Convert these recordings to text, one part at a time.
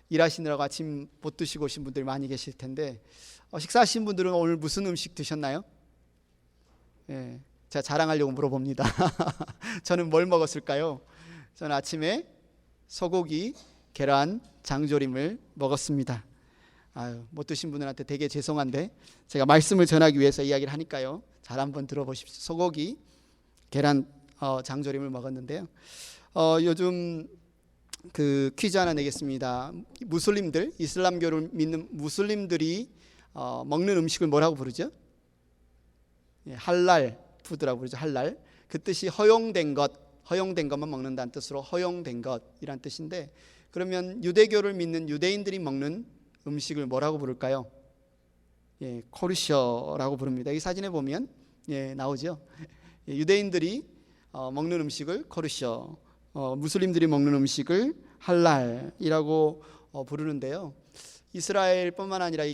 일하시느라고 아침 못 드시고 오신 분들이 많이 계실 텐데 식사하신 분들은 오늘 무슨 음식 드셨나요? 예, 제가 자랑하려고 물어봅니다. 저는 뭘 먹었을까요? 저는 아침에 소고기, 계란, 장조림을 먹었습니다. 못 드신 분들한테 되게 죄송한데 제가 말씀을 전하기 위해서 이야기를 하니까요. 잘 한번 들어보십시오. 소고기, 계란, 장조림을 먹었는데요. 요즘 그 퀴즈 하나 내겠습니다. 무슬림들, 이슬람교를 믿는 무슬림들이 먹는 음식을 뭐라고 부르죠? 할랄 푸드라고 부르죠. 할랄. 그 뜻이 허용된 것만 먹는다는 뜻으로 허용된 것이란 뜻인데, 그러면 유대교를 믿는 유대인들이 먹는 음식을 뭐라고 부를까요? 코르셔라고 부릅니다. 이 사진에 보면 나오죠. 유대인들이 먹는 음식을 코르셔, 무슬림들이 먹는 음식을 할랄이라고 부르는데요. 이스라엘뿐만 아니라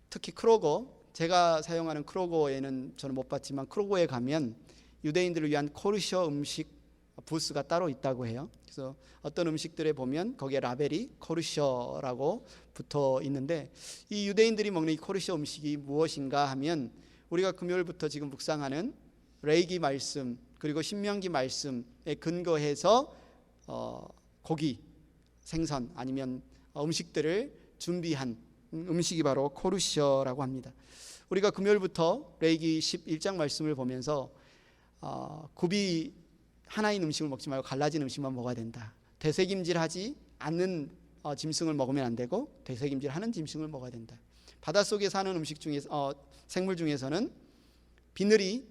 특히 크로고, 제가 사용하는 크로고에는 저는 못 봤지만 크로고에 가면 유대인들을 위한 코르셔 음식 부스가 따로 있다고 해요. 그래서 어떤 음식들에 보면 거기에 라벨이 코르셔라고 붙어 있는데, 이 유대인들이 먹는 이 코르셔 음식이 무엇인가 하면 우리가 금요일부터 지금 묵상하는 레위기 말씀 그리고 신명기 말씀에 근거해서 고기, 생선 아니면 음식들을 준비한 음식이 바로 코르셔라고 합니다. 우리가 금요일부터 레위기 11장 말씀을 보면서 굽이 하나인 음식을 먹지 말고 갈라진 음식만 먹어야 된다. 되새김질하지 않는 짐승을 먹으면 안 되고 되새김질하는 짐승을 먹어야 된다. 바닷속에 사는 음식 중에서 생물 중에서는 비늘이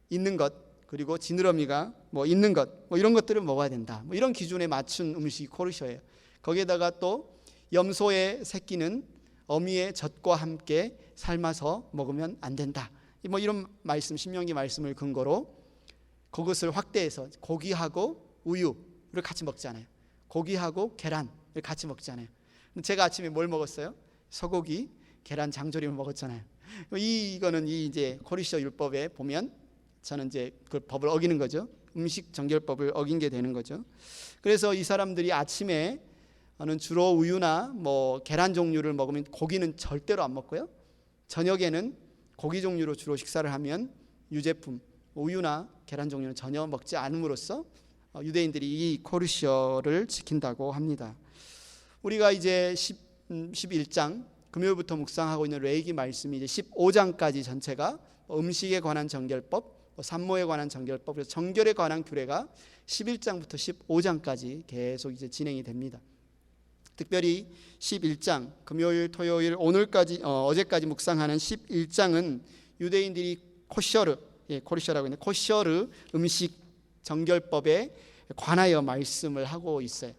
있는 것, 그리고 지느러미가 있는 것, 이런 것들을 먹어야 된다. 이런 기준에 맞춘 음식이 코르셔예요. 거기에다가 또 염소의 새끼는 어미의 젖과 함께 삶아서 먹으면 안 된다. 이런 말씀, 신명기 말씀을 근거로 그것을 확대해서 고기하고 우유를 같이 먹잖아요. 고기하고 계란을 같이 먹잖아요. 제가 아침에 뭘 먹었어요? 소고기, 계란, 장조림을 먹었잖아요. 이거는 이제 코르셔 율법에 보면 저는 이제 그 법을 어기는 거죠. 음식 정결법을 어긴 게 되는 거죠. 그래서 이 사람들이 아침에는 주로 우유나 계란 종류를 먹으면 고기는 절대로 안 먹고요. 저녁에는 고기 종류로 주로 식사를 하면 유제품, 우유나 계란 종류는 전혀 먹지 않음으로써 유대인들이 이 코르셔를 지킨다고 합니다. 우리가 이제 11장 금요일부터 묵상하고 있는 레위기 말씀이 이제 15장까지 전체가 음식에 관한 정결법, 산모에 관한 정결법, 그래서 정결에 관한 규례가 11장부터 15장까지 계속 이제 진행이 됩니다. 특별히 11장 금요일, 토요일, 오늘까지 어제까지 묵상하는 11장은 유대인들이 코르셔라고 있는데 코셔르 음식 정결법에 관하여 말씀을 하고 있어요.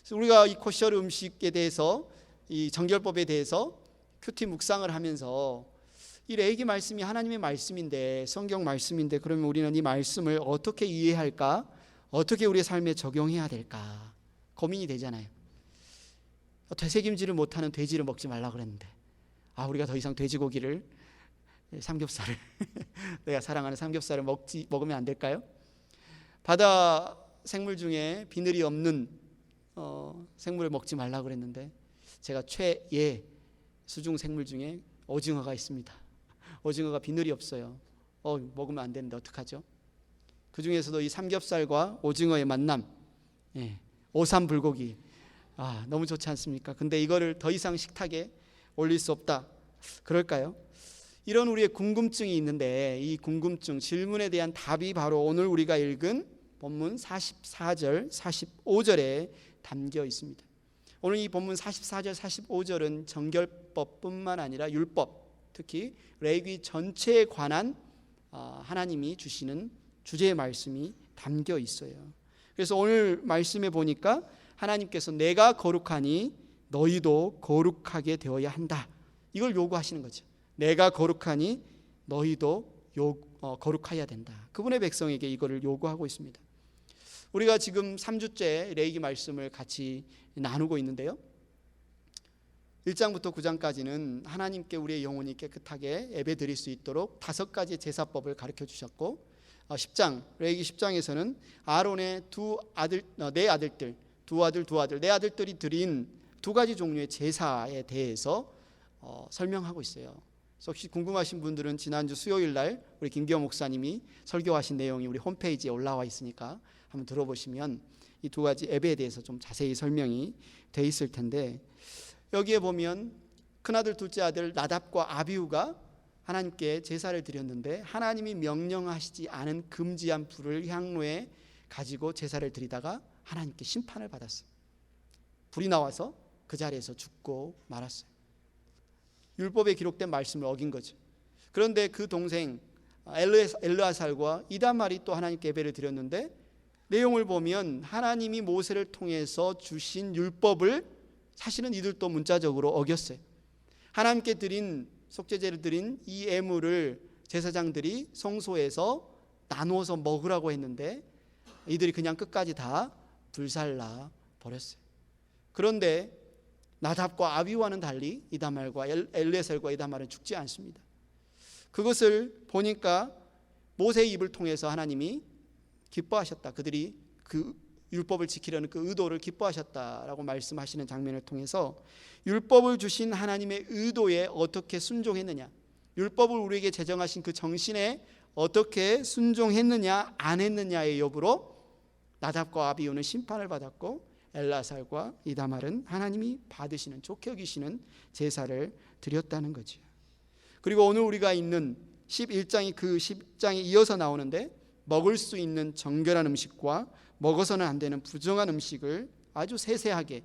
그래서 우리가 이 코셔르 음식에 대해서 이 정결법에 대해서 큐티 묵상을 하면서 이 레위기 말씀이 하나님의 말씀인데, 성경 말씀인데, 그러면 우리는 이 말씀을 어떻게 이해할까? 어떻게 우리의 삶에 적용해야 될까? 고민이 되잖아요. 되새김질을 못하는 돼지를 먹지 말라 그랬는데 우리가 더 이상 돼지고기를, 삼겹살을 내가 사랑하는 삼겹살을 먹으면 안 될까요? 바다 생물 중에 비늘이 없는 생물을 먹지 말라 그랬는데 제가 최애 수중 생물 중에 오징어가 있습니다. 오징어가 비늘이 없어요. 먹으면 안 되는데 어떡하죠? 그 중에서도 이 삼겹살과 오징어의 만남, 오삼불고기, 너무 좋지 않습니까? 근데 이거를 더 이상 식탁에 올릴 수 없다. 그럴까요? 이런 우리의 궁금증이 있는데 이 궁금증, 질문에 대한 답이 바로 오늘 우리가 읽은 본문 44절, 45절에 담겨 있습니다. 오늘 이 본문 44절, 45절은 정결법뿐만 아니라 율법, 특히 레위기 전체에 관한 하나님이 주시는 주제의 말씀이 담겨 있어요. 그래서 오늘 말씀에 보니까 하나님께서 내가 거룩하니 너희도 거룩하게 되어야 한다. 이걸 요구하시는 거죠. 내가 거룩하니 너희도 거룩해야 된다. 그분의 백성에게 이거를 요구하고 있습니다. 우리가 지금 3주째 레위기 말씀을 같이 나누고 있는데요. 1장부터 9장까지는 하나님께 우리의 영혼이 깨끗하게 예배드릴 수 있도록 5가지 제사법을 가르쳐 주셨고, 10장 레위기 10장에서는 아론의 네 아들들, 내 아들들이 드린 두 가지 종류의 제사에 대해서 설명하고 있어요. 그래서 혹시 궁금하신 분들은 지난주 수요일 날 우리 김기호 목사님이 설교하신 내용이 우리 홈페이지에 올라와 있으니까 한번 들어보시면 이 두 가지 예배에 대해서 좀 자세히 설명이 돼 있을 텐데, 여기에 보면 큰아들 둘째 아들 나답과 아비후가 하나님께 제사를 드렸는데 하나님이 명령하시지 않은 금지한 불을 향로에 가지고 제사를 드리다가 하나님께 심판을 받았어요. 불이 나와서 그 자리에서 죽고 말았어요. 율법에 기록된 말씀을 어긴 거죠. 그런데 그 동생 엘르아살과 이다말이 또 하나님께 예배를 드렸는데, 내용을 보면 하나님이 모세를 통해서 주신 율법을 사실은 이들도 문자적으로 어겼어요. 하나님께 드린 속죄제를 드린 이 예물을 제사장들이 성소에서 나누어서 먹으라고 했는데 이들이 그냥 끝까지 다 불살라 버렸어요. 그런데 나답과 아비후와는 달리 이다말과 엘르에셀과 이다말은 죽지 않습니다. 그것을 보니까 모세의 입을 통해서 하나님이 기뻐하셨다. 그들이 그 율법을 지키려는 그 의도를 기뻐하셨다라고 말씀하시는 장면을 통해서 율법을 주신 하나님의 의도에 어떻게 순종했느냐, 율법을 우리에게 제정하신 그 정신에 어떻게 순종했느냐 안 했느냐의 여부로 나답과 아비후는 심판을 받았고 엘르아살과 이다말은 하나님이 받으시는, 좋게 여기시는 제사를 드렸다는 거죠. 그리고 오늘 우리가 있는 11장이 그 10장에 이어서 나오는데, 먹을 수 있는 정결한 음식과 먹어서는 안 되는 부정한 음식을 아주 세세하게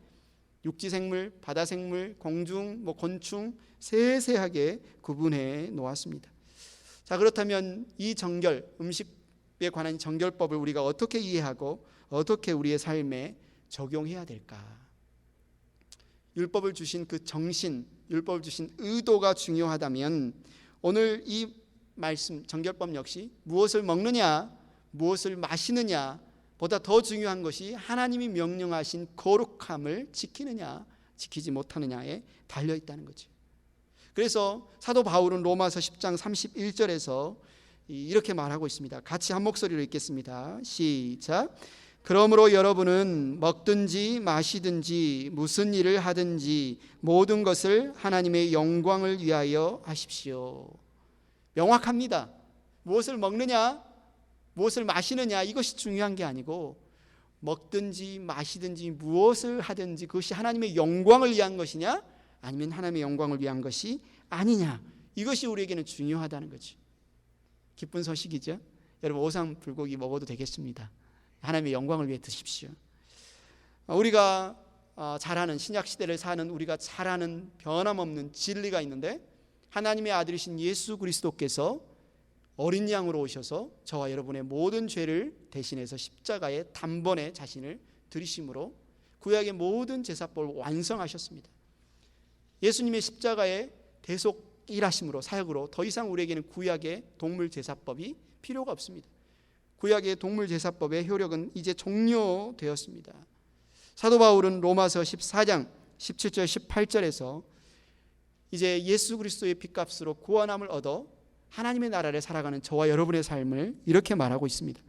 육지생물, 바다생물, 공중, 곤충 세세하게 구분해 놓았습니다. 자, 그렇다면 이 정결, 음식에 관한 정결법을 우리가 어떻게 이해하고 어떻게 우리의 삶에 적용해야 될까? 율법을 주신 그 정신, 율법을 주신 의도가 중요하다면 오늘 이 말씀 정결법 역시 무엇을 먹느냐, 무엇을 마시느냐 보다 더 중요한 것이 하나님이 명령하신 거룩함을 지키느냐 지키지 못하느냐에 달려 있다는 거죠. 그래서 사도 바울은 로마서 10장 31절에서 이렇게 말하고 있습니다. 같이 한 목소리로 읽겠습니다. 시작. 그러므로 여러분은 먹든지 마시든지 무슨 일을 하든지 모든 것을 하나님의 영광을 위하여 하십시오. 명확합니다. 무엇을 먹느냐, 무엇을 마시느냐 이것이 중요한 게 아니고, 먹든지 마시든지 무엇을 하든지 그것이 하나님의 영광을 위한 것이냐 아니면 하나님의 영광을 위한 것이 아니냐, 이것이 우리에게는 중요하다는 거죠. 기쁜 소식이죠. 여러분, 오삼 불고기 먹어도 되겠습니다. 하나님의 영광을 위해 드십시오. 우리가 잘 아는 신약시대를 사는 우리가 잘 아는 변함없는 진리가 있는데, 하나님의 아들이신 예수 그리스도께서 어린 양으로 오셔서 저와 여러분의 모든 죄를 대신해서 십자가에 단번에 자신을 들이심으로 구약의 모든 제사법을 완성하셨습니다. 예수님의 십자가의 대속 일하심으로, 사역으로 더 이상 우리에게는 구약의 동물 제사법이 필요가 없습니다. 구약의 동물 제사법의 효력은 이제 종료되었습니다. 사도 바울은 로마서 14장 17절 18절에서 이제 예수 그리스도의 핏값으로 구원함을 얻어 하나님의 나라를 살아가는 저와 여러분의 삶을 이렇게 말하고 있습니다.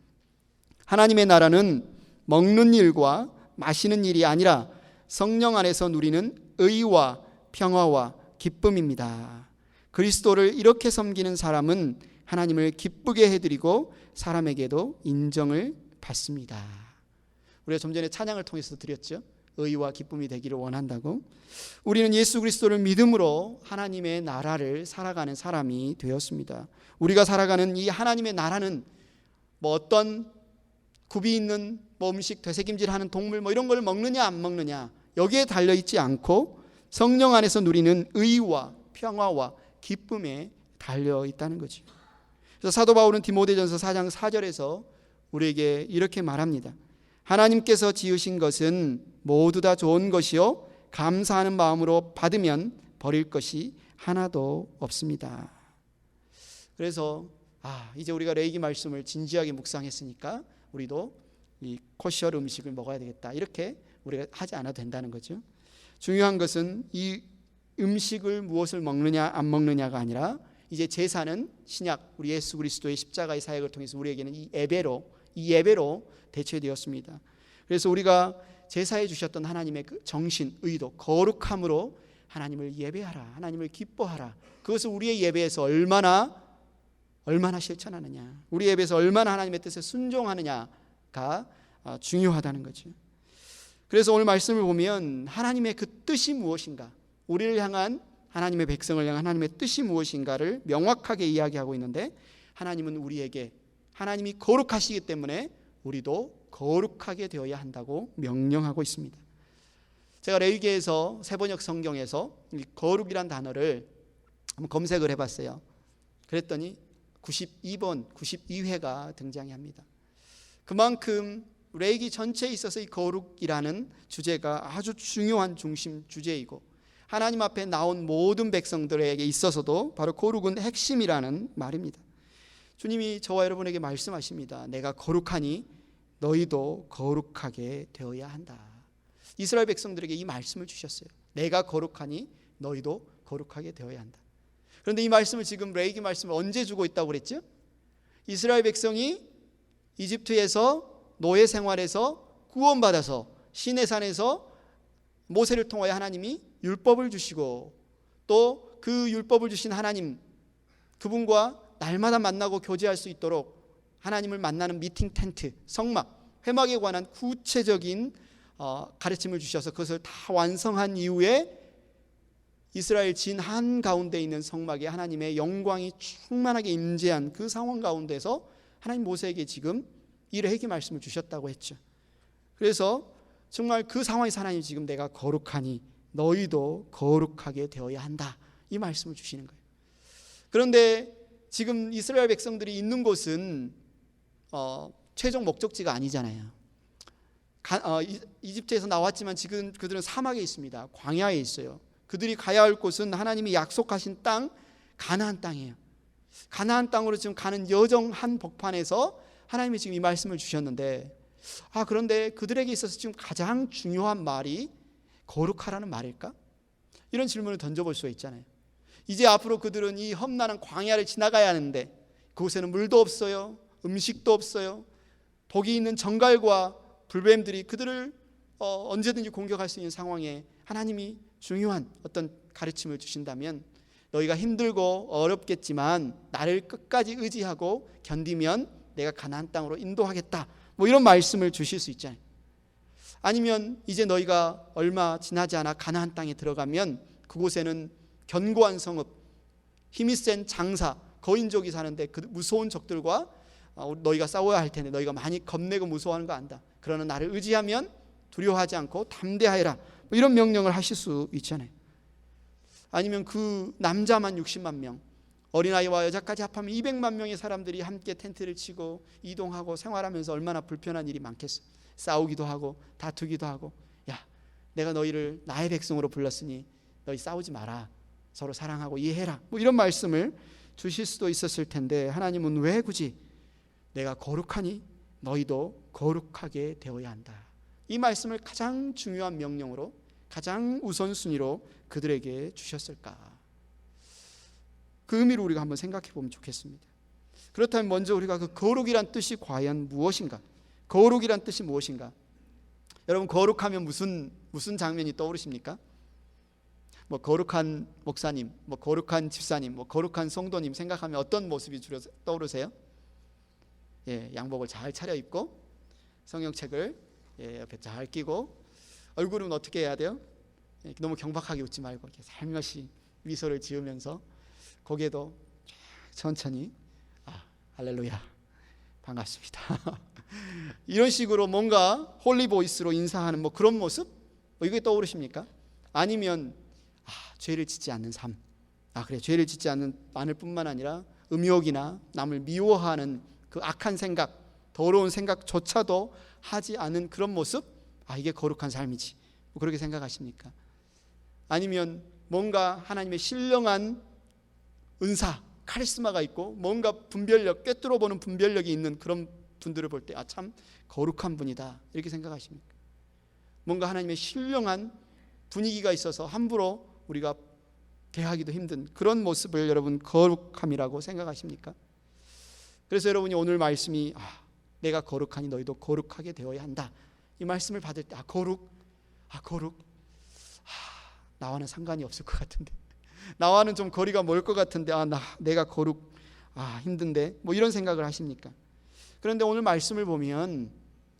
하나님의 나라는 먹는 일과 마시는 일이 아니라 성령 안에서 누리는 의와 평화와 기쁨입니다. 그리스도를 이렇게 섬기는 사람은 하나님을 기쁘게 해드리고 사람에게도 인정을 받습니다. 우리가 좀 전에 찬양을 통해서 드렸죠. 의와 기쁨이 되기를 원한다고. 우리는 예수 그리스도를 믿음으로 하나님의 나라를 살아가는 사람이 되었습니다. 우리가 살아가는 이 하나님의 나라는 어떤 굽이 있는 음식, 되새김질하는 동물 이런 걸 먹느냐 안 먹느냐 여기에 달려있지 않고 성령 안에서 누리는 의와 평화와 기쁨에 달려있다는 거죠. 그래서 사도 바울은 디모데전서 4장 4절에서 우리에게 이렇게 말합니다. 하나님께서 지으신 것은 모두 다 좋은 것이요 감사하는 마음으로 받으면 버릴 것이 하나도 없습니다. 그래서 이제 우리가 레위기 말씀을 진지하게 묵상했으니까 우리도 이 코셔 음식을 먹어야 되겠다, 이렇게 우리가 하지 않아도 된다는 거죠. 중요한 것은 이 음식을 무엇을 먹느냐 안 먹느냐가 아니라 이제 제사는 신약 우리 예수 그리스도의 십자가의 사역을 통해서 우리에게는 이 예배로 대체되었습니다. 그래서 우리가 제사해 주셨던 하나님의 그 정신, 의도, 거룩함으로 하나님을 예배하라, 하나님을 기뻐하라. 그것을 우리의 예배에서 얼마나 실천하느냐, 우리 예배에서 얼마나 하나님의 뜻에 순종하느냐가 중요하다는 거죠. 그래서 오늘 말씀을 보면 하나님의 그 뜻이 무엇인가, 우리를 향한 하나님의 백성을 향한 하나님의 뜻이 무엇인가를 명확하게 이야기하고 있는데, 하나님은 우리에게, 하나님이 거룩하시기 때문에 우리도 거룩하게 되어야 한다고 명령하고 있습니다. 제가 레위기에서 세번역 성경에서 이 거룩이란 단어를 한번 검색을 해봤어요. 그랬더니 92번, 92회가 등장합니다. 그만큼 레위기 전체에 있어서 이 거룩이라는 주제가 아주 중요한 중심 주제이고, 하나님 앞에 나온 모든 백성들에게 있어서도 바로 거룩은 핵심이라는 말입니다. 주님이 저와 여러분에게 말씀하십니다. 내가 거룩하니 너희도 거룩하게 되어야 한다. 이스라엘 백성들에게 이 말씀을 주셨어요. 내가 거룩하니 너희도 거룩하게 되어야 한다. 그런데 이 말씀을 지금 레위기 말씀을 언제 주고 있다고 그랬죠? 이스라엘 백성이 이집트에서 노예 생활에서 구원받아서 시내산에서 모세를 통하여 하나님이 율법을 주시고, 또 그 율법을 주신 하나님, 그분과 날마다 만나고 교제할 수 있도록 하나님을 만나는 미팅 텐트, 성막, 회막에 관한 구체적인 가르침을 주셔서 그것을 다 완성한 이후에 이스라엘 진 한가운데 있는 성막에 하나님의 영광이 충만하게 임재한 그 상황 가운데서 하나님 모세에게 지금 이 레위기 말씀을 주셨다고 했죠. 그래서 정말 그 상황에서 하나님 지금 내가 거룩하니 너희도 거룩하게 되어야 한다, 이 말씀을 주시는 거예요. 그런데 지금 이스라엘 백성들이 있는 곳은 최종 목적지가 아니잖아요. 이집트에서 나왔지만 지금 그들은 사막에 있습니다. 광야에 있어요. 그들이 가야 할 곳은 하나님이 약속하신 땅, 가나안 땅이에요. 가나안 땅으로 지금 가는 여정 한복판에서 하나님이 지금 이 말씀을 주셨는데, 그런데 그들에게 있어서 지금 가장 중요한 말이 거룩하라는 말일까? 이런 질문을 던져볼 수가 있잖아요. 이제 앞으로 그들은 이 험난한 광야를 지나가야 하는데 그곳에는 물도 없어요, 음식도 없어요. 독이 있는 정갈과 불뱀들이 그들을 언제든지 공격할 수 있는 상황에 하나님이 중요한 어떤 가르침을 주신다면, 너희가 힘들고 어렵겠지만 나를 끝까지 의지하고 견디면 내가 가나안 땅으로 인도하겠다, 뭐 이런 말씀을 주실 수 있잖아요. 아니면 이제 너희가 얼마 지나지 않아 가나안 땅에 들어가면 그곳에는 견고한 성읍, 힘이 센 장사, 거인족이 사는데 그 무서운 적들과 너희가 싸워야 할 텐데 너희가 많이 겁내고 무서워하는 거 안다. 그러나 나를 의지하면 두려워하지 않고 담대하여라, 뭐 이런 명령을 하실 수 있잖아요. 아니면 그 남자만 60만 명, 어린아이와 여자까지 합하면 200만 명의 사람들이 함께 텐트를 치고 이동하고 생활하면서 얼마나 불편한 일이 많겠어. 싸우기도 하고 다투기도 하고, 야, 내가 너희를 나의 백성으로 불렀으니 너희 싸우지 마라, 서로 사랑하고 이해해라, 뭐 이런 말씀을 주실 수도 있었을 텐데, 하나님은 왜 굳이 내가 거룩하니 너희도 거룩하게 되어야 한다, 이 말씀을 가장 중요한 명령으로, 가장 우선순위로 그들에게 주셨을까? 그 의미로 우리가 한번 생각해 보면 좋겠습니다. 그렇다면 먼저 우리가 그 거룩이란 뜻이 과연 무엇인가? 거룩이란 뜻이 무엇인가? 여러분, 거룩하면 무슨 장면이 떠오르십니까? 뭐 거룩한 목사님, 뭐 거룩한 집사님, 뭐 거룩한 성도님 생각하면 어떤 모습이 주로 떠오르세요? 양복을 잘 차려입고 성경책을 옆에 잘 끼고, 얼굴은 어떻게 해야 돼요? 너무 경박하게 웃지 말고 이렇게 살며시 미소를 지으면서 고개도 천천히 할렐루야, 반갑습니다 이런 식으로 뭔가 홀리 보이스로 인사하는 뭐 그런 모습, 이게 떠오르십니까? 아니면 죄를 짓지 않는 삶, 그래, 죄를 짓지 않을 뿐만 아니라 음욕이나 남을 미워하는 그 악한 생각, 더러운 생각조차도 하지 않은 그런 모습, 이게 거룩한 삶이지, 뭐 그렇게 생각하십니까? 아니면 뭔가 하나님의 신령한 은사, 카리스마가 있고 뭔가 분별력, 꿰뚫어 보는 분별력이 있는 그런 분들을 볼 때 참 거룩한 분이다, 이렇게 생각하십니까? 뭔가 하나님의 신령한 분위기가 있어서 함부로 우리가 대하기도 힘든 그런 모습을 여러분 거룩함이라고 생각하십니까? 그래서 여러분이 오늘 말씀이 내가 거룩하니 너희도 거룩하게 되어야 한다, 이 말씀을 받을 때 거룩, 나와는 상관이 없을 것 같은데, 나와는 좀 거리가 멀 것 같은데, 내가 거룩, 힘든데, 뭐 이런 생각을 하십니까? 그런데 오늘 말씀을 보면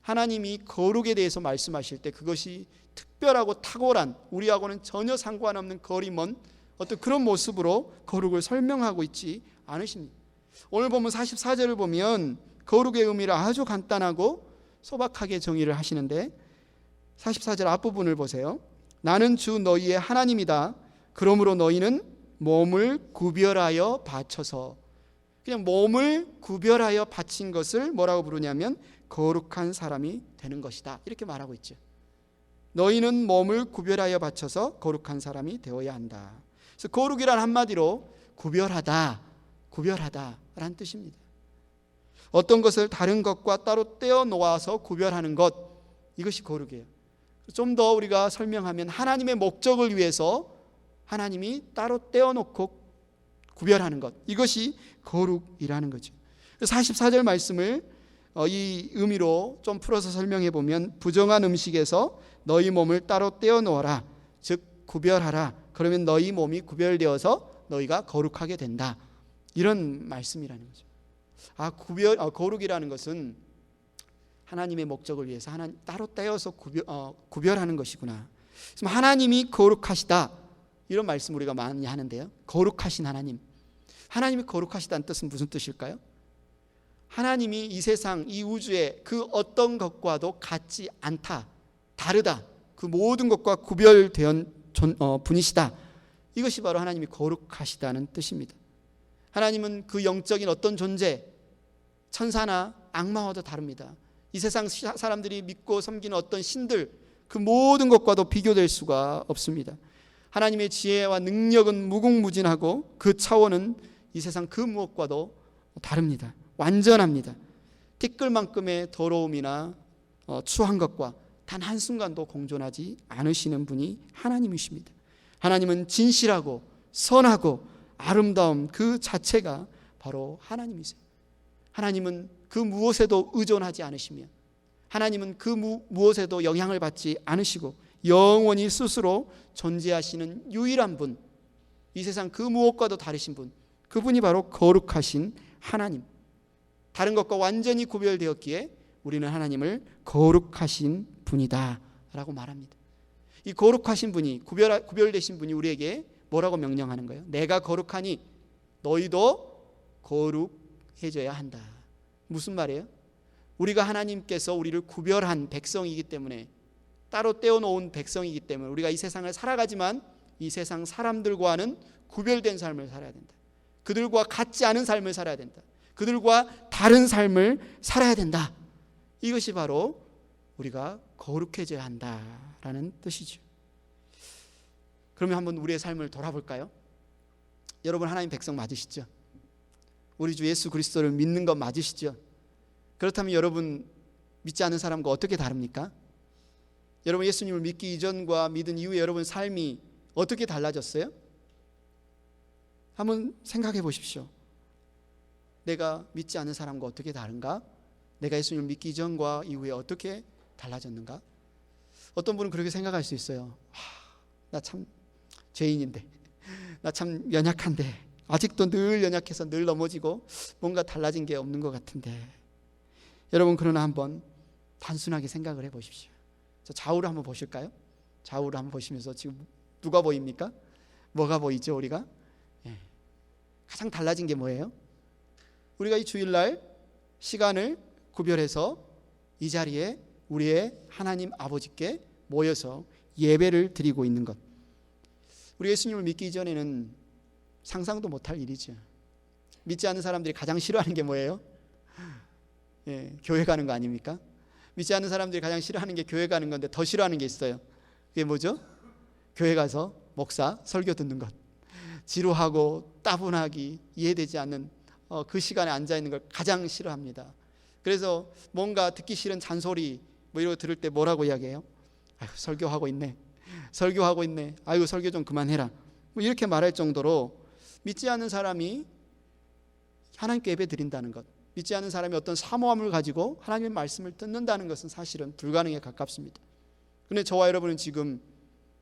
하나님이 거룩에 대해서 말씀하실 때 그것이 특별하고 탁월한, 우리하고는 전혀 상관없는 거리 먼 어떤 그런 모습으로 거룩을 설명하고 있지 않으십니다. 오늘 보면 44절을 보면 거룩의 의미를 아주 간단하고 소박하게 정의를 하시는데, 44절 앞부분을 보세요. 나는 주 너희의 하나님이다. 그러므로 너희는 몸을 구별하여 바쳐서, 그냥 몸을 구별하여 바친 것을 뭐라고 부르냐면 거룩한 사람이 되는 것이다, 이렇게 말하고 있죠. 너희는 몸을 구별하여 바쳐서 거룩한 사람이 되어야 한다. 그래서 거룩이란 한마디로 구별하다라는 뜻입니다. 어떤 것을 다른 것과 따로 떼어 놓아서 구별하는 것, 이것이 거룩이에요. 좀 더 우리가 설명하면 하나님의 목적을 위해서 하나님이 따로 떼어 놓고 구별하는 것, 이것이 거룩이라는 거죠. 44절 말씀을 이 의미로 좀 풀어서 설명해 보면, 부정한 음식에서 너희 몸을 따로 떼어 놓아라, 즉 구별하라. 그러면 너희 몸이 구별되어서 너희가 거룩하게 된다, 이런 말씀이라는 거죠. 거룩이라는 것은 하나님의 목적을 위해서 하나님 따로 떼어서 구별하는 것이구나. 하나님이 거룩하시다, 이런 말씀 우리가 많이 하는데요. 거룩하신 하나님, 하나님이 거룩하시다는 뜻은 무슨 뜻일까요? 하나님이 이 세상, 이 우주의 그 어떤 것과도 같지 않다, 다르다, 그 모든 것과 구별된 분이시다, 이것이 바로 하나님이 거룩하시다는 뜻입니다. 하나님은 그 영적인 어떤 존재, 천사나 악마와도 다릅니다. 이 세상 사람들이 믿고 섬기는 어떤 신들, 그 모든 것과도 비교될 수가 없습니다. 하나님의 지혜와 능력은 무궁무진하고 그 차원은 이 세상 그 무엇과도 다릅니다. 완전합니다. 티끌만큼의 더러움이나 추한 것과 단 한순간도 공존하지 않으시는 분이 하나님이십니다. 하나님은 진실하고 선하고 아름다움 그 자체가 바로 하나님이세요. 하나님은 그 무엇에도 의존하지 않으시며, 하나님은 그 무엇에도 영향을 받지 않으시고 영원히 스스로 존재하시는 유일한 분, 이 세상 그 무엇과도 다르신 분, 그분이 바로 거룩하신 하나님. 다른 것과 완전히 구별되었기에 우리는 하나님을 거룩하신 분이다 라고 말합니다. 이 거룩하신 분이, 구별되신 분이 우리에게 뭐라고 명령하는 거예요? 내가 거룩하니 너희도 거룩해져야 한다. 무슨 말이에요? 우리가 하나님께서 우리를 구별한 백성이기 때문에, 따로 떼어놓은 백성이기 때문에 우리가 이 세상을 살아가지만 이 세상 사람들과는 구별된 삶을 살아야 된다. 그들과 같지 않은 삶을 살아야 된다. 그들과 다른 삶을 살아야 된다. 이것이 바로 우리가 거룩해져야 한다라는 뜻이죠. 그러면 한번 우리의 삶을 돌아볼까요? 여러분 하나님 백성 맞으시죠? 우리 주 예수 그리스도를 믿는 것 맞으시죠? 그렇다면 여러분 믿지 않는 사람과 어떻게 다릅니까? 여러분 예수님을 믿기 이전과 믿은 이후에 여러분 삶이 어떻게 달라졌어요? 한번 생각해 보십시오. 내가 믿지 않는 사람과 어떻게 다른가? 내가 예수님을 믿기 이전과 이후에 어떻게 달라졌는가? 어떤 분은 그렇게 생각할 수 있어요. 나 참 죄인인데, 나 참 연약한데, 아직도 늘 연약해서 늘 넘어지고 뭔가 달라진 게 없는 것 같은데. 여러분 그러나 한번 단순하게 생각을 해 보십시오. 좌우를 한번 보실까요? 좌우를 한번 보시면서 지금 누가 보입니까? 뭐가 보이죠 우리가? 가장 달라진 게 뭐예요? 우리가 이 주일날 시간을 구별해서 이 자리에 우리의 하나님 아버지께 모여서 예배를 드리고 있는 것. 우리 예수님을 믿기 이전에는 상상도 못할 일이죠. 믿지 않는 사람들이 가장 싫어하는 게 뭐예요? 교회 가는 거 아닙니까? 믿지 않는 사람들이 가장 싫어하는 게 교회 가는 건데 더 싫어하는 게 있어요. 그게 뭐죠? 교회 가서 목사 설교 듣는 것. 지루하고 따분하기, 이해되지 않는 그 시간에 앉아있는 걸 가장 싫어합니다. 그래서 뭔가 듣기 싫은 잔소리 뭐 이런 거 들을 때 뭐라고 이야기해요? 아유, 설교하고 있네. 아유, 설교 좀 그만해라. 뭐 이렇게 말할 정도로 믿지 않는 사람이 하나님께 예배 드린다는 것, 믿지 않는 사람이 어떤 사모함을 가지고 하나님의 말씀을 듣는다는 것은 사실은 불가능에 가깝습니다. 그런데 저와 여러분은 지금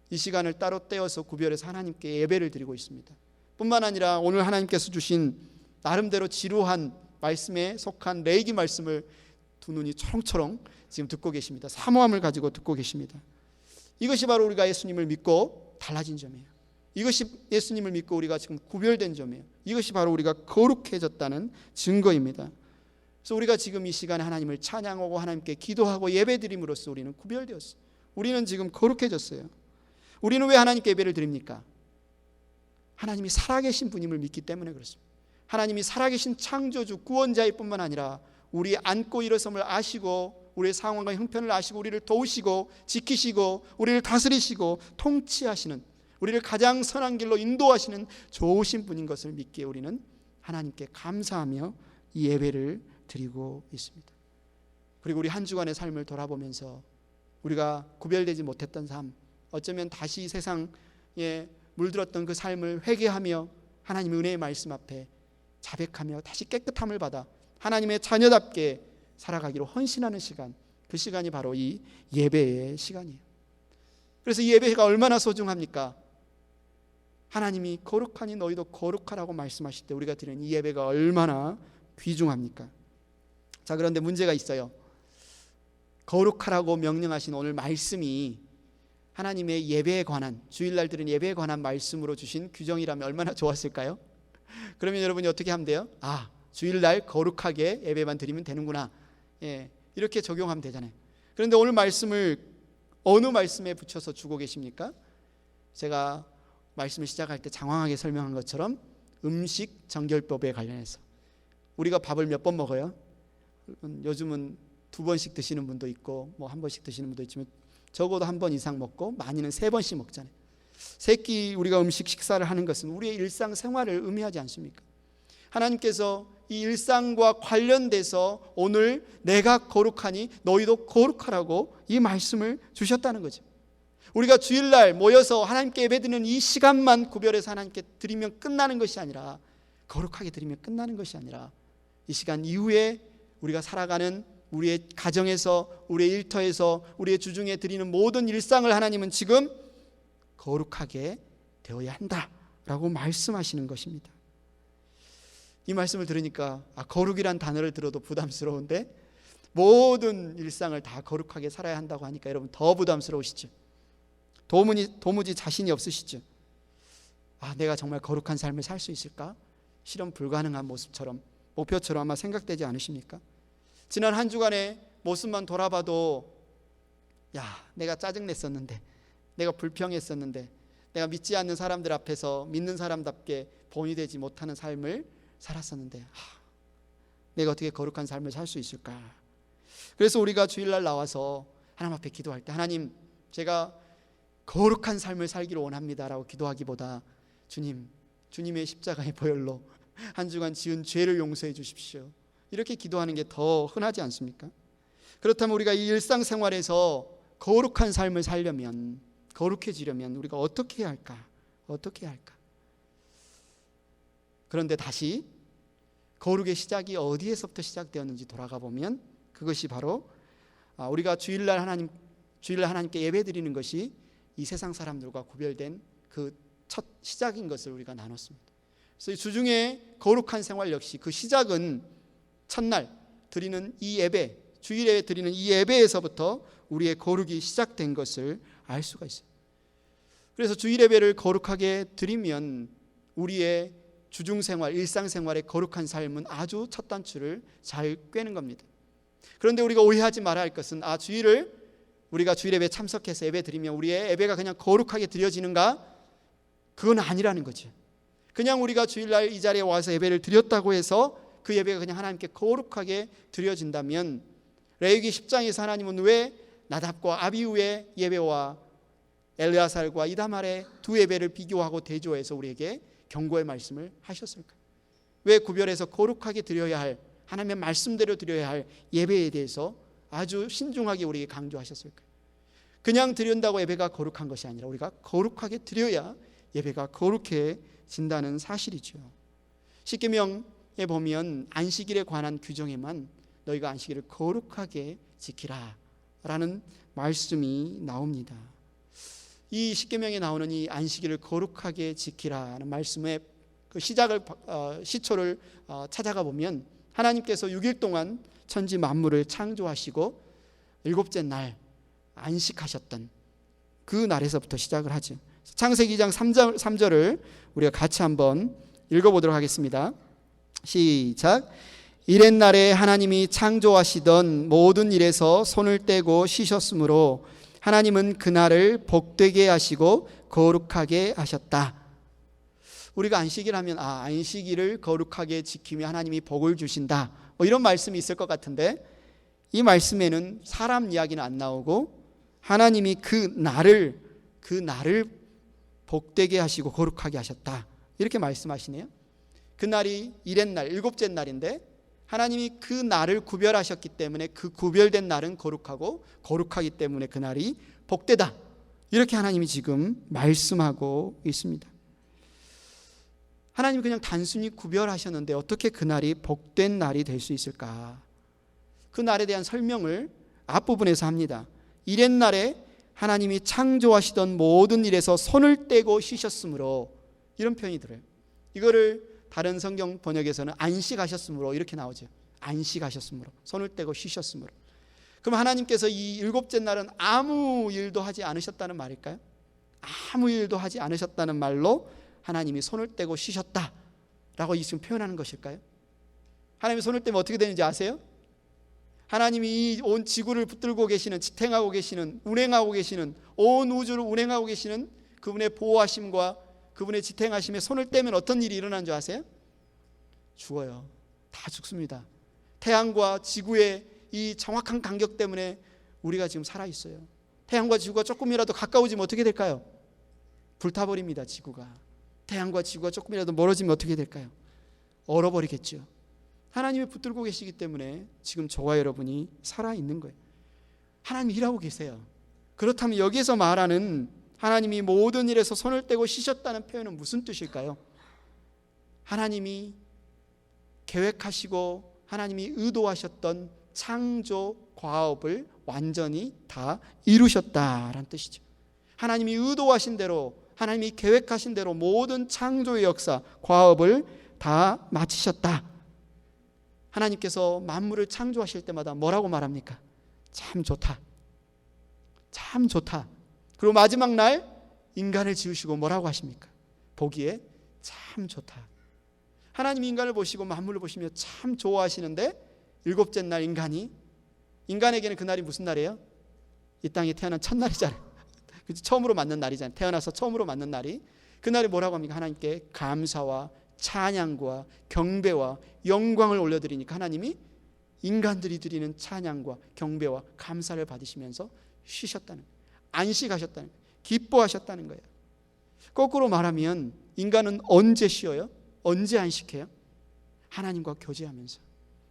이 시간을 따로 떼어서 구별해서 하나님께 예배를 드리고 있습니다. 뿐만 아니라 오늘 하나님께서 주신 나름대로 지루한 말씀에 속한 레위기 말씀을 두 눈이 초롱초롱 지금 듣고 계십니다. 사모함을 가지고 듣고 계십니다. 이것이 바로 우리가 예수님을 믿고 달라진 점이에요. 이것이 예수님을 믿고 우리가 지금 구별된 점이에요. 이것이 바로 우리가 거룩해졌다는 증거입니다. 그래서 우리가 지금 이 시간에 하나님을 찬양하고 하나님께 기도하고 예배드림으로써 우리는 구별되었어요. 우리는 지금 거룩해졌어요. 우리는 왜 하나님께 예배를 드립니까? 하나님이 살아계신 분임을 믿기 때문에 그렇습니다. 하나님이 살아계신 창조주 구원자일 뿐만 아니라 우리 안고 일어섬을 아시고 우리의 상황과 형편을 아시고 우리를 도우시고 지키시고 우리를 다스리시고 통치하시는, 우리를 가장 선한 길로 인도하시는 좋으신 분인 것을 믿기에 우리는 하나님께 감사하며 이 예배를 드리고 있습니다. 그리고 우리 한 주간의 삶을 돌아보면서 우리가 구별되지 못했던 삶, 어쩌면 다시 세상에 물들었던 그 삶을 회개하며 하나님의 은혜의 말씀 앞에 자백하며 다시 깨끗함을 받아 하나님의 자녀답게 살아가기로 헌신하는 시간, 그 시간이 바로 이 예배의 시간이에요. 그래서 이 예배가 얼마나 소중합니까? 하나님이 거룩하니 너희도 거룩하라고 말씀하실 때 우리가 드리는 이 예배가 얼마나 귀중합니까? 자, 그런데 문제가 있어요. 거룩하라고 명령하신 오늘 말씀이 하나님의 예배에 관한, 주일날 드린 예배에 관한 말씀으로 주신 규정이라면 얼마나 좋았을까요? 그러면 여러분이 어떻게 하면 돼요? 아, 주일날 거룩하게 예배만 드리면 되는구나, 이렇게 적용하면 되잖아요. 그런데 오늘 말씀을 어느 말씀에 붙여서 주고 계십니까? 제가 말씀을 시작할 때 장황하게 설명한 것처럼 음식 정결법에 관련해서 우리가 밥을 몇 번 먹어요? 요즘은 2번씩 드시는 분도 있고 뭐 1번씩 드시는 분도 있지만 적어도 1번 이상 먹고 많이는 3번씩 먹잖아요. 세끼 우리가 음식 식사를 하는 것은 우리의 일상생활을 의미하지 않습니까? 하나님께서 이 일상과 관련돼서 오늘 내가 거룩하니 너희도 거룩하라고 이 말씀을 주셨다는 거죠. 우리가 주일날 모여서 하나님께 예배드리는 이 시간만 구별해서 하나님께 드리면 끝나는 것이 아니라, 거룩하게 드리면 끝나는 것이 아니라 이 시간 이후에 우리가 살아가는 우리의 가정에서, 우리의 일터에서, 우리의 주중에 드리는 모든 일상을 하나님은 지금 거룩하게 되어야 한다라고 말씀하시는 것입니다. 이 말씀을 들으니까 거룩이란 단어를 들어도 부담스러운데 모든 일상을 다 거룩하게 살아야 한다고 하니까 여러분 더 부담스러우시죠? 도무지 자신이 없으시죠? 내가 정말 거룩한 삶을 살 수 있을까? 실현 불가능한 모습처럼, 목표처럼 아마 생각되지 않으십니까? 지난 한 주간의 모습만 돌아봐도 내가 짜증냈었는데, 내가 불평했었는데, 내가 믿지 않는 사람들 앞에서 믿는 사람답게 본이 되지 못하는 삶을 살았었는데 내가 어떻게 거룩한 삶을 살 수 있을까? 그래서 우리가 주일날 나와서 하나님 앞에 기도할 때, 하나님, 제가 거룩한 삶을 살기를 원합니다 라고 기도하기보다 주님의 십자가의 보혈로 한 주간 지은 죄를 용서해 주십시오, 이렇게 기도하는 게 더 흔하지 않습니까? 그렇다면 우리가 이 일상생활에서 거룩한 삶을 살려면, 거룩해지려면 우리가 어떻게 해야 할까? 어떻게 해야 할까? 그런데 다시 거룩의 시작이 어디에서부터 시작되었는지 돌아가 보면 그것이 바로 우리가 주일날 하나님께 예배드리는 것이 이 세상 사람들과 구별된 그 첫 시작인 것을 우리가 나눴습니다. 그래서 이 주중에 거룩한 생활 역시 그 시작은 첫날 드리는 이 예배, 주일에 드리는 이 예배에서부터 우리의 거룩이 시작된 것을 알 수가 있어요. 그래서 주일 예배를 거룩하게 드리면 우리의 주중생활, 일상생활의 거룩한 삶은 아주 첫 단추를 잘 꿰는 겁니다. 그런데 우리가 오해하지 말아야 할 것은 우리가 주일 예배에 참석해서 예배 드리면 우리의 예배가 그냥 거룩하게 드려지는가? 그건 아니라는 거죠. 그냥 우리가 주일날 이 자리에 와서 예배를 드렸다고 해서 그 예배가 그냥 하나님께 거룩하게 드려진다면 레위기 10장에서 하나님은 왜 나답과 아비후의 예배와 엘르야살과 이다말의 두 예배를 비교하고 대조해서 우리에게 경고의 말씀을 하셨을까요? 왜 구별해서 거룩하게 드려야 할, 하나님의 말씀대로 드려야 할 예배에 대해서 아주 신중하게 우리에게 강조하셨을까요? 그냥 드린다고 예배가 거룩한 것이 아니라 우리가 거룩하게 드려야 예배가 거룩해진다는 사실이죠. 십계명 보면 안식일에 관한 규정에만 너희가 안식일을 거룩하게 지키라 라는 말씀이 나옵니다. 이 십계명에 나오는 이 안식일을 거룩하게 지키라는 말씀의 그 시초를 찾아가 보면 하나님께서 6일 동안 천지 만물을 창조하시고 일곱째 날 안식하셨던 그 날에서부터 시작을 하죠. 창세기 2장 3절을 우리가 같이 한번 읽어보도록 하겠습니다. 시작. 이튿날에 하나님이 창조하시던 모든 일에서 손을 떼고 쉬셨으므로 하나님은 그날을 복되게 하시고 거룩하게 하셨다. 우리가 안식일 하면 안식일을 거룩하게 지키며 하나님이 복을 주신다, 이런 말씀이 있을 것 같은데, 이 말씀에는 사람 이야기는 안 나오고 하나님이 그 날을 복되게 하시고 거룩하게 하셨다, 이렇게 말씀하시네요. 그날이 이렛날, 일곱째 날인데 하나님이 그 날을 구별하셨기 때문에 그 구별된 날은 거룩하고, 거룩하기 때문에 그 날이 복되다, 이렇게 하나님이 지금 말씀하고 있습니다. 하나님이 그냥 단순히 구별하셨는데 어떻게 그 날이 복된 날이 될 수 있을까? 그 날에 대한 설명을 앞부분에서 합니다. 이렛날에 하나님이 창조하시던 모든 일에서 손을 떼고 쉬셨으므로, 이런 표현이 들어요. 이거를 다른 성경 번역에서는 안식하셨으므로 이렇게 나오죠. 안식하셨으므로, 손을 떼고 쉬셨으므로. 그럼 하나님께서 이 일곱째 날은 아무 일도 하지 않으셨다는 말일까요? 아무 일도 하지 않으셨다는 말로 하나님이 손을 떼고 쉬셨다라고 지금 표현하는 것일까요? 하나님이 손을 떼면 어떻게 되는지 아세요? 하나님이 이 온 지구를 붙들고 계시는, 지탱하고 계시는, 운행하고 계시는, 온 우주를 운행하고 계시는 그분의 보호하심과 그분의 지탱하심에 손을 떼면 어떤 일이 일어나는 줄 아세요? 죽어요. 다 죽습니다. 태양과 지구의 이 정확한 간격 때문에 우리가 지금 살아있어요. 태양과 지구가 조금이라도 가까워지면 어떻게 될까요? 불타버립니다. 지구가. 태양과 지구가 조금이라도 멀어지면 어떻게 될까요? 얼어버리겠죠. 하나님이 붙들고 계시기 때문에 지금 저와 여러분이 살아있는 거예요. 하나님이 일하고 계세요. 그렇다면 여기에서 말하는 하나님이 모든 일에서 손을 떼고 쉬셨다는 표현은 무슨 뜻일까요? 하나님이 계획하시고 하나님이 의도하셨던 창조 과업을 완전히 다 이루셨다라는 뜻이죠. 하나님이 의도하신 대로, 하나님이 계획하신 대로 모든 창조의 역사, 과업을 다 마치셨다. 하나님께서 만물을 창조하실 때마다 뭐라고 말합니까? 참 좋다. 참 좋다. 그리고 마지막 날 인간을 지으시고 뭐라고 하십니까? 보기에 참 좋다. 하나님이 인간을 보시고 만물을 보시며 참 좋아하시는데 일곱째 날 인간에게는 그날이 무슨 날이에요? 이 땅에 태어난 첫날이잖아요. 처음으로 맞는 날이잖아요. 태어나서 처음으로 맞는 날이. 그날이 뭐라고 합니까? 하나님께 감사와 찬양과 경배와 영광을 올려드리니까 하나님이 인간들이 드리는 찬양과 경배와 감사를 받으시면서 쉬셨다는 거예요. 안식하셨다는 거예요. 기뻐하셨다는 거예요. 거꾸로 말하면 인간은 언제 쉬어요? 언제 안식해요? 하나님과 교제하면서,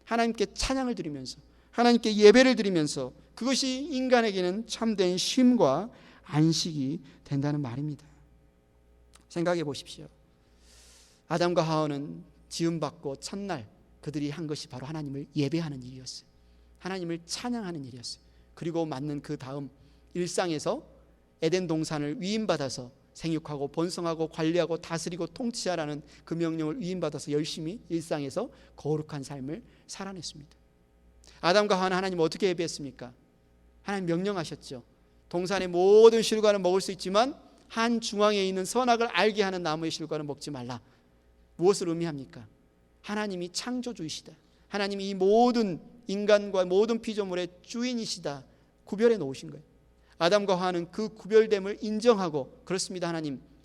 하나님께 찬양을 드리면서, 하나님께 예배를 드리면서, 그것이 인간에게는 참된 쉼과 안식이 된다는 말입니다. 생각해 보십시오. 아담과 하와는 지음받고 첫날 그들이 한 것이 바로 하나님을 예배하는 일이었어요. 하나님을 찬양하는 일이었어요. 그리고 맞는 그 다음 일상에서 에덴 동산을 위임받아서 생육하고 번성하고 관리하고 다스리고 통치하라는 그 명령을 위임받아서 열심히 일상에서 거룩한 삶을 살아냈습니다. 아담과 하와는 하나님을 어떻게 예배했습니까? 하나님 명령하셨죠. 동산의 모든 실과는 먹을 수 있지만 한 중앙에 있는 선악을 알게 하는 나무의 실과는 먹지 말라. 무엇을 의미합니까? 하나님이 창조주이시다. 하나님이 이 모든 인간과 모든 피조물의 주인이시다. 구별해 놓으신 거예요. 아담과 하와는 그 구별됨을 인정하고, 그렇습니다.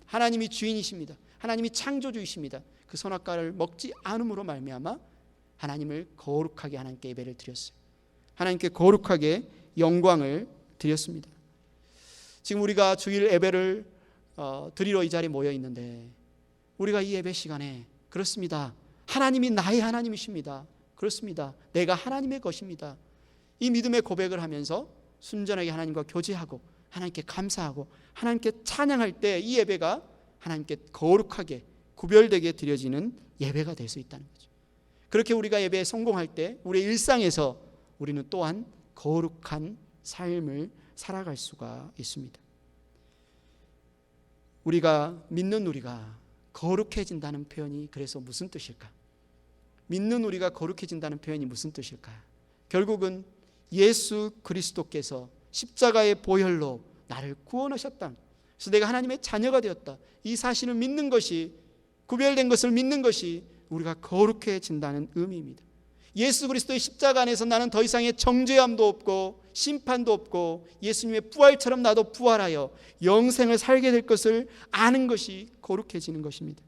하나님이 주인이십니다. 하나님이 창조주이십니다. 그 선악과를 먹지 않음으로 말미암아 하나님을 거룩하게 하나님께 예배를 드렸어요. 하나님께 거룩하게 영광을 드렸습니다. 지금 우리가 주일 예배를 드리러 이 자리에 모여 있는데, 우리가 이 예배 시간에 그렇습니다. 하나님이 나의 하나님이십니다. 그렇습니다. 내가 하나님의 것입니다. 이 믿음의 고백을 하면서 순전하게 하나님과 교제하고 하나님께 감사하고 하나님께 찬양할 때 이 예배가 하나님께 거룩하게 구별되게 드려지는 예배가 될 수 있다는 거죠. 그렇게 우리가 예배에 성공할 때 우리의 일상에서 우리는 또한 거룩한 삶을 살아갈 수가 있습니다. 우리가 믿는 우리가 거룩해진다는 표현이 그래서 무슨 뜻일까? 믿는 우리가 거룩해진다는 표현이 무슨 뜻일까? 결국은 예수 그리스도께서 십자가의 보혈로 나를 구원하셨다. 그래서 내가 하나님의 자녀가 되었다. 이 사실을 믿는 것이, 구별된 것을 믿는 것이 우리가 거룩해진다는 의미입니다. 예수 그리스도의 십자가 안에서 나는 더 이상의 정죄함도 없고 심판도 없고 예수님의 부활처럼 나도 부활하여 영생을 살게 될 것을 아는 것이 거룩해지는 것입니다.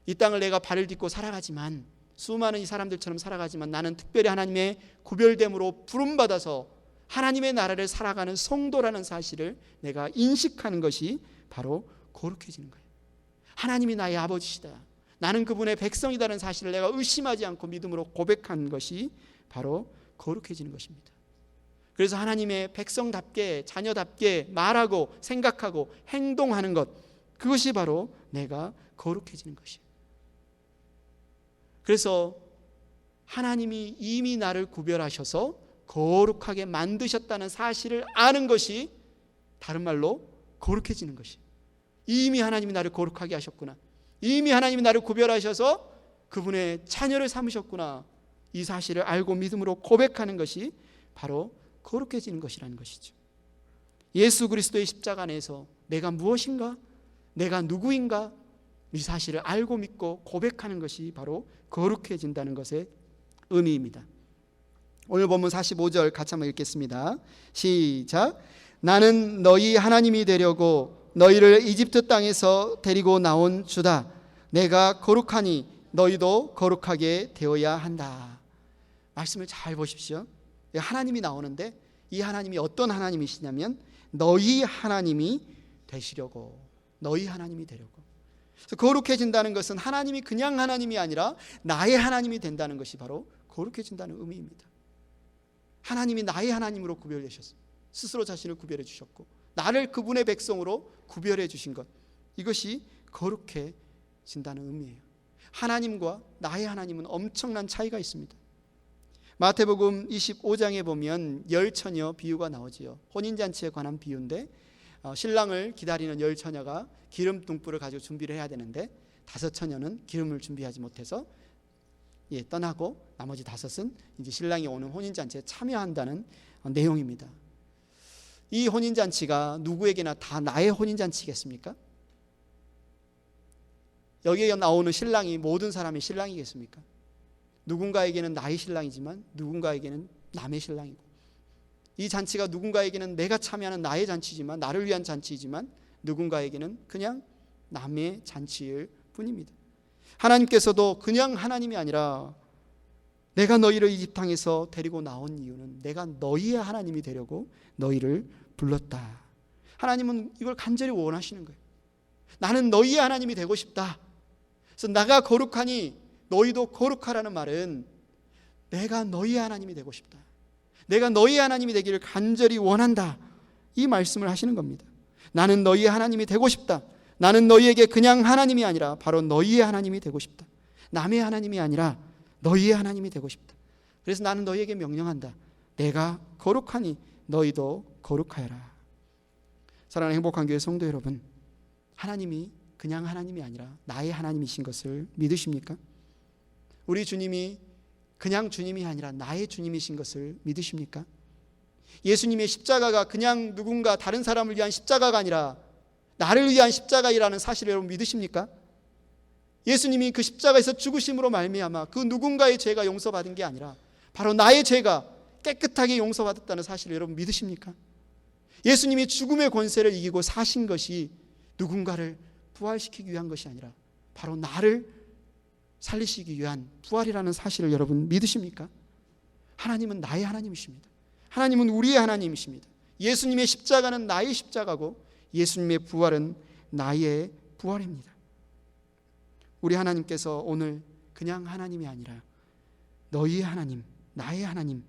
이 땅을 내가 발을 딛고 살아가지만, 수많은 이 사람들처럼 살아가지만 나는 특별히 하나님의 구별됨으로 부름받아서 하나님의 나라를 살아가는 성도라는 사실을 내가 인식하는 것이 바로 거룩해지는 거예요. 하나님이 나의 아버지시다, 나는 그분의 백성이라는 사실을 내가 의심하지 않고 믿음으로 고백하는 것이 바로 거룩해지는 것입니다. 그래서 하나님의 백성답게, 자녀답게 말하고 생각하고 행동하는 것, 그것이 바로 내가 거룩해지는 것이에요. 그래서 하나님이 이미 나를 구별하셔서 거룩하게 만드셨다는 사실을 아는 것이 다른 말로 거룩해지는 것이에요. 이미 하나님이 나를 거룩하게 하셨구나, 이미 하나님이 나를 구별하셔서 그분의 자녀를 삼으셨구나, 이 사실을 알고 믿음으로 고백하는 것이 바로 거룩해지는 것이라는 것이죠. 예수 그리스도의 십자가 안에서 내가 무엇인가, 내가 누구인가, 이 사실을 알고 믿고 고백하는 것이 바로 거룩해진다는 것의 의미입니다. 오늘 본문 45절 같이 한번 읽겠습니다. 시작. 나는 너희 하나님이 되려고 너희를 이집트 땅에서 데리고 나온 주다. 내가 거룩하니 너희도 거룩하게 되어야 한다. 말씀을 잘 보십시오. 하나님이 나오는데 이 하나님이 어떤 하나님이시냐면 너희 하나님이 되시려고, 너희 하나님이 되려고. 그래서 거룩해진다는 것은 하나님이 그냥 하나님이 아니라 나의 하나님이 된다는 것이 바로 거룩해진다는 의미입니다. 하나님이 나의 하나님으로 구별되셨어요. 스스로 자신을 구별해 주셨고 나를 그분의 백성으로 구별해 주신 것, 이것이 거룩해진다는 의미예요. 하나님과 나의 하나님은 엄청난 차이가 있습니다. 마태복음 25장에 보면 열처녀 비유가 나오지요. 혼인잔치에 관한 비유인데 신랑을 기다리는 열처녀가 기름 등불을 가지고 준비를 해야 되는데 5처녀는 기름을 준비하지 못해서 떠나고 나머지 5은 이제 신랑이 오는 혼인잔치에 참여한다는 내용입니다. 이 혼인잔치가 누구에게나 다 나의 혼인잔치겠습니까? 여기에 나오는 신랑이 모든 사람의 신랑이겠습니까? 누군가에게는 나의 신랑이지만 누군가에게는 남의 신랑이고, 이 잔치가 누군가에게는 내가 참여하는 나의 잔치지만, 나를 위한 잔치이지만 누군가에게는 그냥 남의 잔치일 뿐입니다. 하나님께서도 그냥 하나님이 아니라 내가 너희를 이집트 땅에서 데리고 나온 이유는 내가 너희의 하나님이 되려고 너희를 불렀다. 하나님은 이걸 간절히 원하시는 거예요. 나는 너희의 하나님이 되고 싶다. 그래서 나가 거룩하니 너희도 거룩하라는 말은 내가 너희의 하나님이 되고 싶다, 내가 너희의 하나님이 되기를 간절히 원한다, 이 말씀을 하시는 겁니다. 나는 너희의 하나님이 되고 싶다. 나는 너희에게 그냥 하나님이 아니라 바로 너희의 하나님이 되고 싶다. 남의 하나님이 아니라 너희의 하나님이 되고 싶다. 그래서 나는 너희에게 명령한다. 내가 거룩하니 너희도 거룩하여라. 사랑하는 행복한 교회 성도 여러분, 하나님이 그냥 하나님이 아니라 나의 하나님이신 것을 믿으십니까? 우리 주님이 그냥 주님이 아니라 나의 주님이신 것을 믿으십니까? 예수님의 십자가가 그냥 누군가 다른 사람을 위한 십자가가 아니라 나를 위한 십자가이라는 사실을 여러분 믿으십니까? 예수님이 그 십자가에서 죽으심으로 말미암아 그 누군가의 죄가 용서받은 게 아니라 바로 나의 죄가 깨끗하게 용서받았다는 사실을 여러분 믿으십니까? 예수님이 죽음의 권세를 이기고 사신 것이 누군가를 부활시키기 위한 것이 아니라 바로 나를 살리시기 위한 부활이라는 사실을 여러분 믿으십니까? 하나님은 나의 하나님이십니다. 하나님은 우리의 하나님이십니다. 예수님의 십자가는 나의 십자가고 예수님의 부활은 나의 부활입니다. 우리 하나님께서 오늘 그냥 하나님이 아니라 너희의 하나님, 나의 하나님이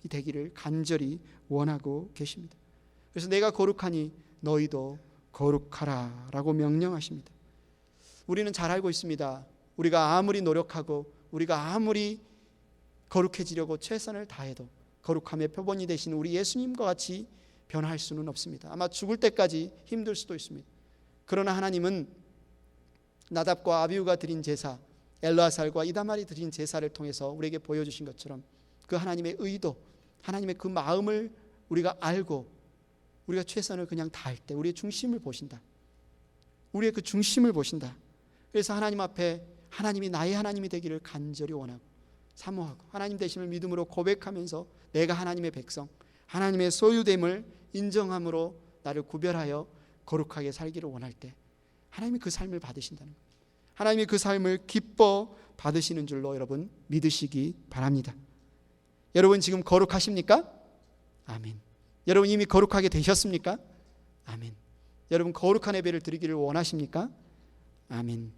되기를 간절히 원하고 계십니다. 그래서 내가 거룩하니 너희도 거룩하라 라고 명령하십니다. 우리는 잘 알고 있습니다. 우리가 아무리 노력하고 우리가 아무리 거룩해지려고 최선을 다해도 거룩함의 표본이 되신 우리 예수님과 같이 변화할 수는 없습니다. 아마 죽을 때까지 힘들 수도 있습니다. 그러나 하나님은 나답과 아비후가 드린 제사, 엘르아살과 이다말이 드린 제사를 통해서 우리에게 보여주신 것처럼 그 하나님의 의도, 하나님의 그 마음을 우리가 알고 우리가 최선을 그냥 다할 때 우리의 중심을 보신다. 우리의 그 중심을 보신다. 그래서 하나님 앞에 하나님이 나의 하나님이 되기를 간절히 원하고 사모하고 하나님 되심을 믿음으로 고백하면서 내가 하나님의 백성, 하나님의 소유됨을 인정함으로 나를 구별하여 거룩하게 살기를 원할 때 하나님이 그 삶을 받으신다는 거예요. 하나님이 그 삶을 기뻐 받으시는 줄로 여러분 믿으시기 바랍니다. 여러분 지금 거룩하십니까? 아멘. 여러분 이미 거룩하게 되셨습니까? 아멘. 여러분 거룩한 예배를 드리기를 원하십니까? 아멘.